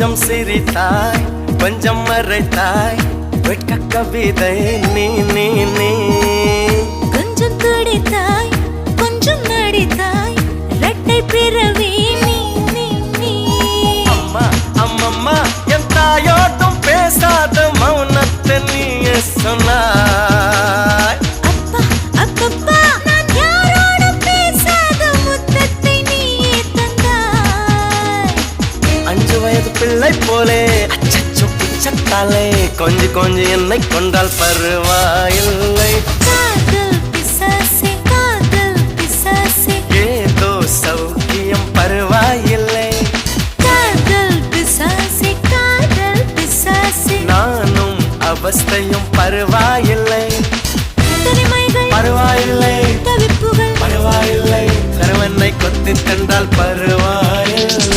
கொஞ்சம் சிரித்தாய் கொஞ்சம் மறைத்தாய் வெட்க கவிதை நீ நீ நீ கொஞ்சம் துடித்தாய் கொஞ்சம் நடித்தாய் இரட்டை பிறவி நீ நீ நீ அம்மா அம்மம்மா என் தாயோட்டும் பேசாத மௌனத்தை நீயே சொன்னாய் அப்பா அப்பப்பா நான் யாரோடும் பேசாத முத்தத்தை நீயே தந்தாய் 5 வயது பிள்ளை போலே அச்சச்சோ பிச்சத்தாலே கொஞ்சி கொஞ்சி என்னை கொண்டால் பருவாயில்லை